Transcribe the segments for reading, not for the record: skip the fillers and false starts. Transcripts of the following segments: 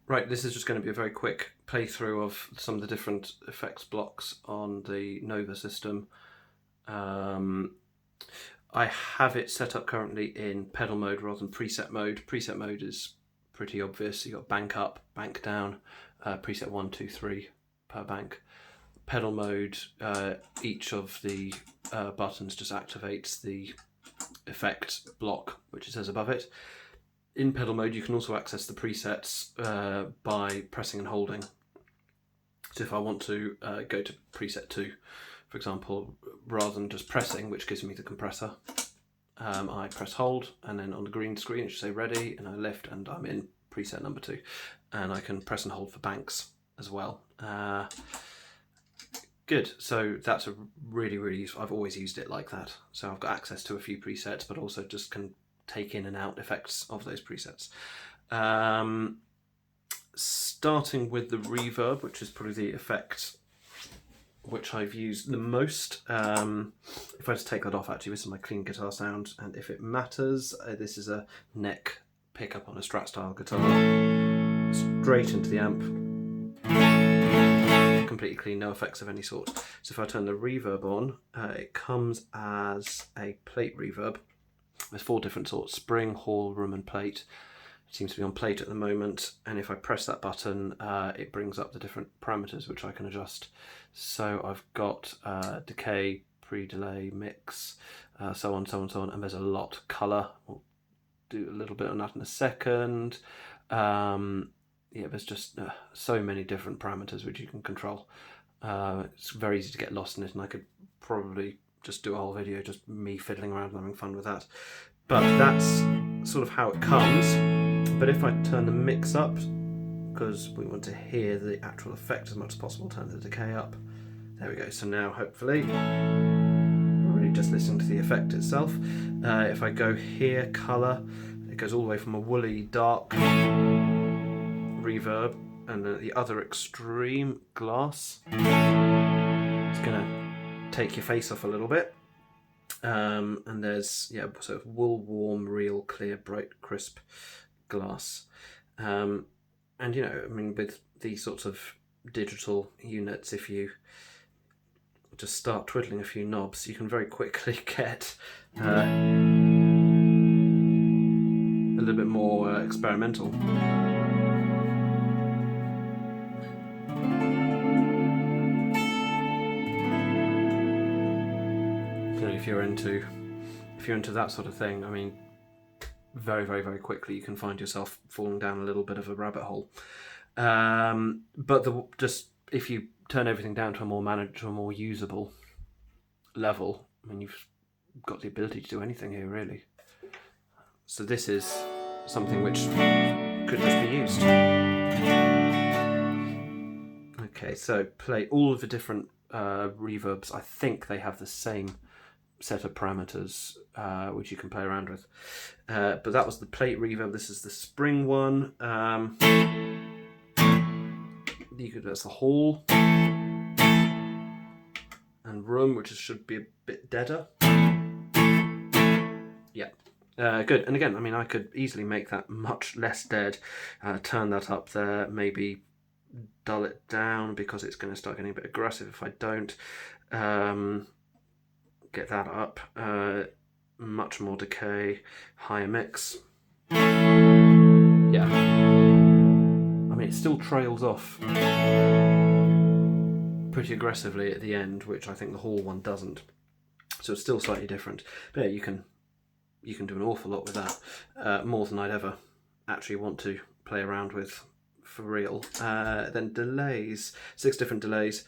Right, this is just going to be a very quick playthrough of some of the different effects blocks on the Nova system. I have it set up currently in pedal mode rather than preset mode. Preset mode is pretty obvious. You've got bank up, bank down, preset 1, 2, 3 per bank. Pedal mode, each of the buttons just activates the effect block which it says above it. In pedal mode, you can also access the presets by pressing and holding. So if I want to go to preset 2, for example, rather than just pressing, which gives me the compressor, I press hold, and then on the green screen it should say ready, and I lift, and I'm in preset number 2. And I can press and hold for banks as well. Good, so that's a really useful. I've always used it like that. So I've got access to a few presets, but also just can take in and out effects of those presets. Starting with the reverb, which is probably the effect which I've used the most. If I just take that off, actually, this is my clean guitar sound, and if it matters, this is a neck pickup on a Strat style guitar, straight into the amp, completely clean, no effects of any sort. So if I turn the reverb on, it comes as a plate reverb. There's 4 different sorts: spring, hall, room and plate. It seems to be on plate at the moment, and if I press that button, it brings up the different parameters which I can adjust. So I've got decay, pre-delay, mix, so on, and there's a lot. Colour, we'll do a little bit on that in a second. Yeah, there's just so many different parameters which you can control. It's very easy to get lost in it, and I could probably just do a whole video just me fiddling around and having fun with that. But that's sort of how it comes. But if I turn the mix up, because we want to hear the actual effect as much as possible, turn the decay up. There we go. So now hopefully we're really just listening to the effect itself. If I go here, colour, it goes all the way from a woolly dark reverb, and at the other extreme, glass. It's going to take your face off a little bit. And there's, yeah, sort of wool, warm, real, clear, bright, crisp glass. And you know, I mean, with these sorts of digital units, if you just start twiddling a few knobs, you can very quickly get a little bit more experimental. If you're into that sort of thing, I mean, very quickly you can find yourself falling down a little bit of a rabbit hole. But just if you turn everything down to a more manageable, more usable level, I mean, you've got the ability to do anything here, really. So this is something which could just be used. Okay, so play all of the different reverbs. I think they have the same set of parameters which you can play around with, but that was the plate reverb. This is the spring one. That's the hall and room, which should be a bit deader. Yeah, good. And again, I mean, I could easily make that much less dead, turn that up there, maybe dull it down because it's going to start getting a bit aggressive if I don't. Get that up, much more decay, higher mix. Yeah, I mean, it still trails off pretty aggressively at the end, which I think the hall one doesn't. So it's still slightly different. But yeah, you can do an awful lot with that, more than I'd ever actually want to play around with for real. Then delays, 6 different delays.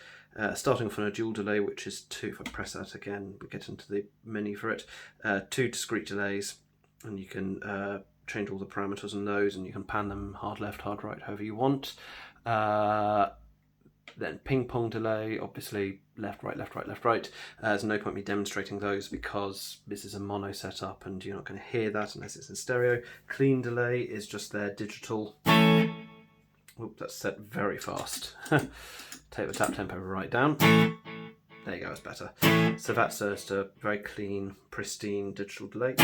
Starting off on a dual delay, which is 2. If I press that again, we get into the menu for it. 2 discrete delays, and you can change all the parameters on those, and you can pan them hard left, hard right, however you want. Then ping pong delay, obviously left, right, left, right, left, right. There's no point me demonstrating those because this is a mono setup and you're not going to hear that unless it's in stereo. Clean delay is just their digital. Oop, that's set very fast. Take the tap tempo right down. There you go, it's better. So that's just a very clean, pristine digital delay.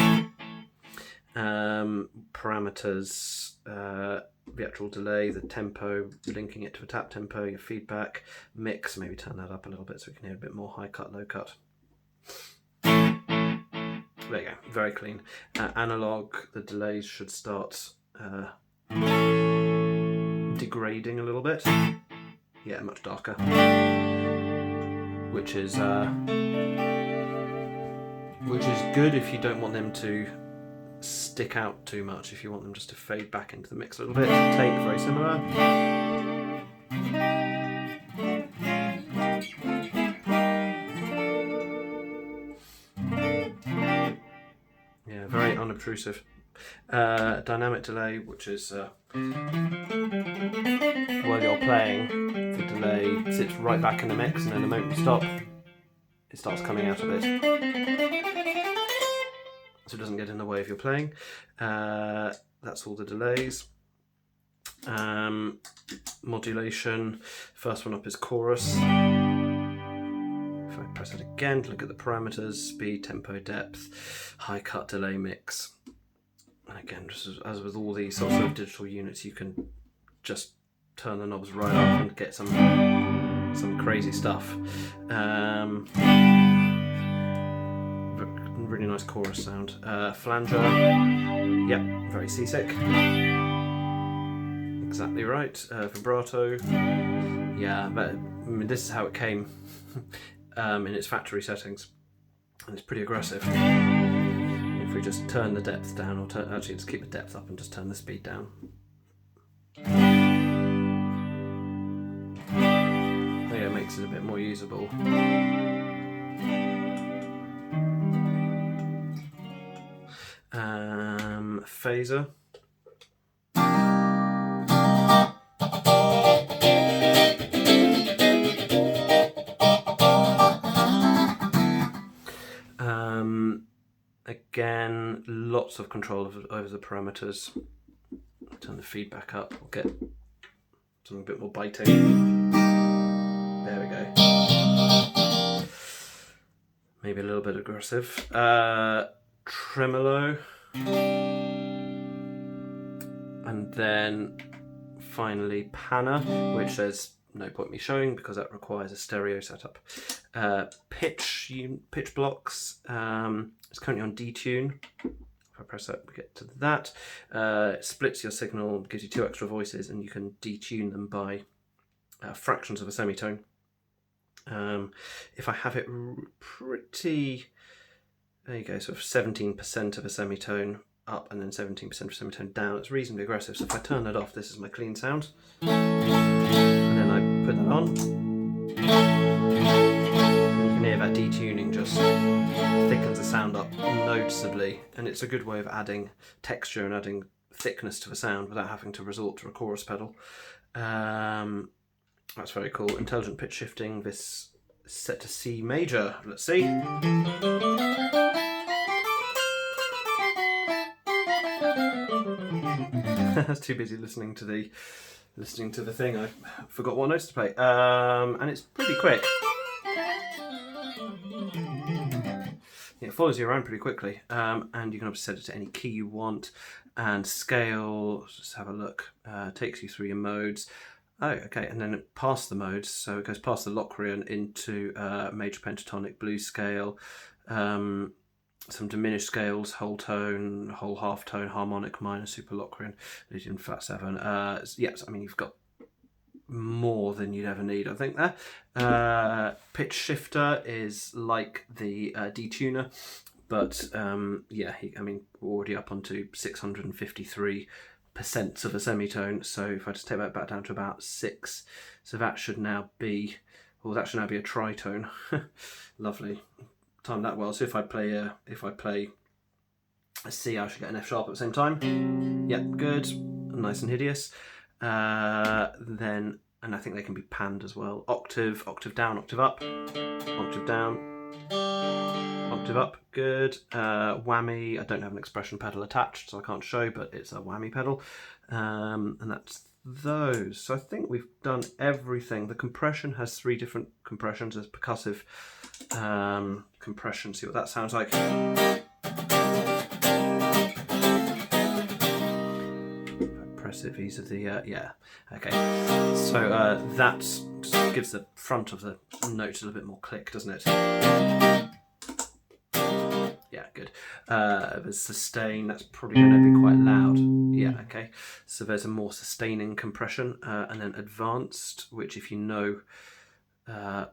Parameters, the actual delay, the tempo, linking it to a tap tempo, your feedback, mix, maybe turn that up a little bit so we can hear a bit more high cut, low cut. There you go, very clean. Analog, the delays should start degrading a little bit. Yeah, much darker. Which is good if you don't want them to stick out too much, if you want them just to fade back into the mix a little bit. Take, very similar. Yeah, very unobtrusive. Dynamic delay, which is while you're playing, the delay sits right back in the mix, and then the moment you stop, it starts coming out a bit. So it doesn't get in the way of your playing. That's all the delays. Modulation, first one up is chorus. If I press it again to look at the parameters, speed, tempo, depth, high cut, delay, mix. And again, just as with all these sorts of digital units, you can just turn the knobs right up and get some crazy stuff. Really nice chorus sound. Flanger, yep, very seasick. Exactly right. Vibrato, yeah, but I mean, this is how it came in its factory settings, and it's pretty aggressive. If we just turn the depth down, or actually just keep the depth up and just turn the speed down. Yeah, it makes it a bit more usable. Phaser. Again, lots of control over the parameters. Turn the feedback up, we'll get something a bit more biting. There we go. Maybe a little bit aggressive. Tremolo. And then finally Panna, which there's no point me showing because that requires a stereo setup. Pitch blocks. It's currently on detune. If I press that, we get to that. It splits your signal, gives you 2 extra voices, and you can detune them by fractions of a semitone. If I have it pretty, there you go, sort of 17% of a semitone up and then 17% of a semitone down, it's reasonably aggressive. So if I turn that off, this is my clean sound. And then I put that on. You can hear that detuning just thickens the sound up noticeably, and it's a good way of adding texture and adding thickness to the sound without having to resort to a chorus pedal. That's very cool. Intelligent pitch shifting, this is set to C major. Let's see. I was too busy listening to the thing. I forgot what notes to play. And it's pretty quick. It follows you around pretty quickly, and you can obviously set it to any key you want. And scale, just have a look, takes you through your modes. Oh, okay, and then it past the modes, so it goes past the Locrian into major pentatonic, blues scale, some diminished scales, whole tone, whole half tone, harmonic, minor, super Locrian, Lydian, flat 7. Yes, I mean, you've got more than you'd ever need, I think, there. Pitch shifter is like the detuner, but yeah, I mean, we're already up onto 653% of a semitone, so if I just take that back down to about 6, so that should now be, well, that should now be a tritone. Lovely, timed that well. So if I play a C, I should get an F sharp at the same time. Yep, good, nice and hideous. Then, and I think they can be panned as well. Octave, octave down, octave up, octave down, octave up, good. Whammy, I don't have an expression pedal attached, so I can't show, but it's a whammy pedal. And that's those. So I think we've done everything. The compression has 3 different compressions. There's percussive compression. See what that sounds like. If I press it vis-a-vis yeah, okay. So that just gives the front of the note a little bit more click, doesn't it? Yeah, good. The sustain, that's probably going to be quite loud. Yeah, okay. So there's a more sustaining compression, and then advanced, which if you know how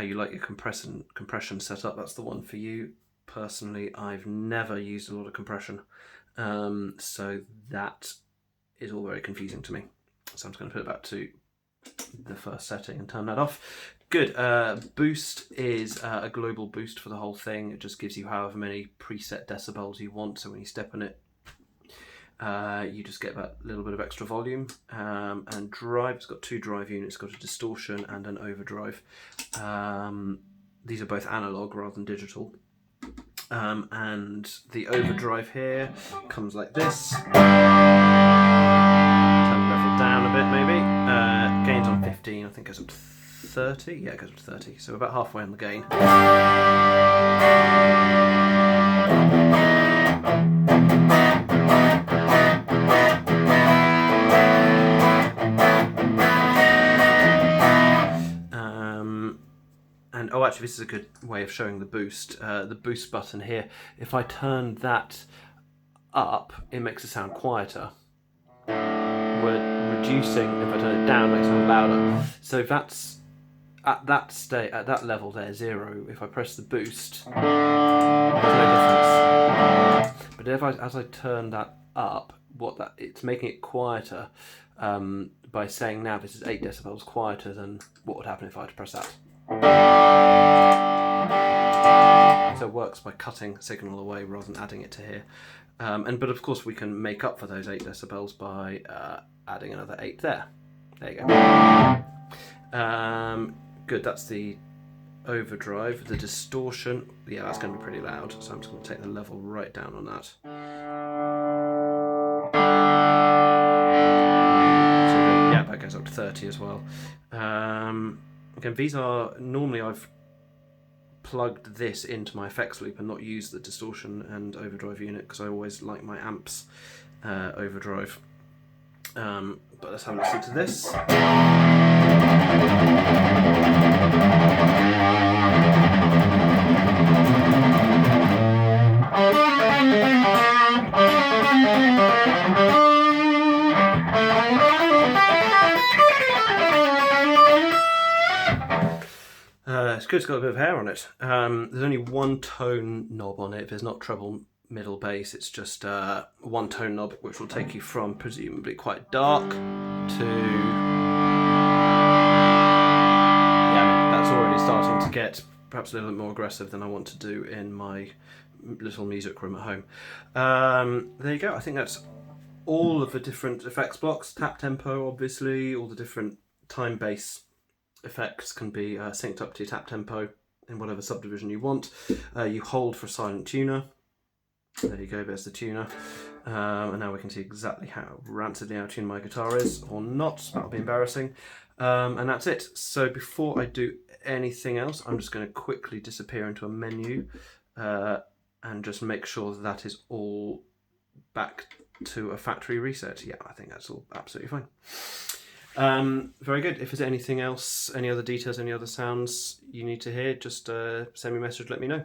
you like your compression set up, that's the one for you. Personally, I've never used a lot of compression, so that is all very confusing to me. So I'm just going to put it back to the first setting and turn that off. Good. Boost is a global boost for the whole thing. It just gives you however many preset decibels you want. So when you step on it, you just get that little bit of extra volume. And drive, it's got two drive units. It's got a distortion and an overdrive. These are both analog rather than digital. And the overdrive here comes like this. Turn the level down a bit maybe. Gain's on 15, I think goes up to 30. Yeah, it goes up to 30. So we're about halfway on the gain. And oh, actually, this is a good way of showing the boost. The boost button here. If I turn that up, it makes it sound quieter. We're reducing. If I turn it down, it makes it sound louder. So that's at that state, at that level there, 0. If I press the boost, there's no difference. But as I turn that up, it's making it quieter by saying now this is 8 decibels quieter than what would happen if I had to press that. So it works by cutting signal away rather than adding it to here. But of course we can make up for those 8 decibels by adding another 8 there. There you go. Good, that's the overdrive. The distortion, yeah, that's going to be pretty loud. So I'm just going to take the level right down on that. So yeah, that goes up to 30 as well. Again, these are, normally I've plugged this into my effects loop and not used the distortion and overdrive unit because I always like my amps overdrive. But let's have a listen to this. It's good, it's got a bit of hair on it. There's only one tone knob on it. There's not treble, middle, bass. It's just one tone knob, which will take you from presumably quite dark to... Yeah, that's already starting to get perhaps a little bit more aggressive than I want to do in my little music room at home. There you go. I think that's all of the different effects blocks. Tap tempo, obviously, all the different time bass effects can be synced up to your tap tempo in whatever subdivision you want. You hold for silent tuner. There you go, there's the tuner. And now we can see exactly how rancidly out of tune my guitar is, or not. That'll be embarrassing. And that's it. So before I do anything else, I'm just going to quickly disappear into a menu and just make sure that is all back to a factory reset. Yeah, I think that's all absolutely fine. Very good. If there's anything else, any other details, any other sounds you need to hear, just send me a message, let me know.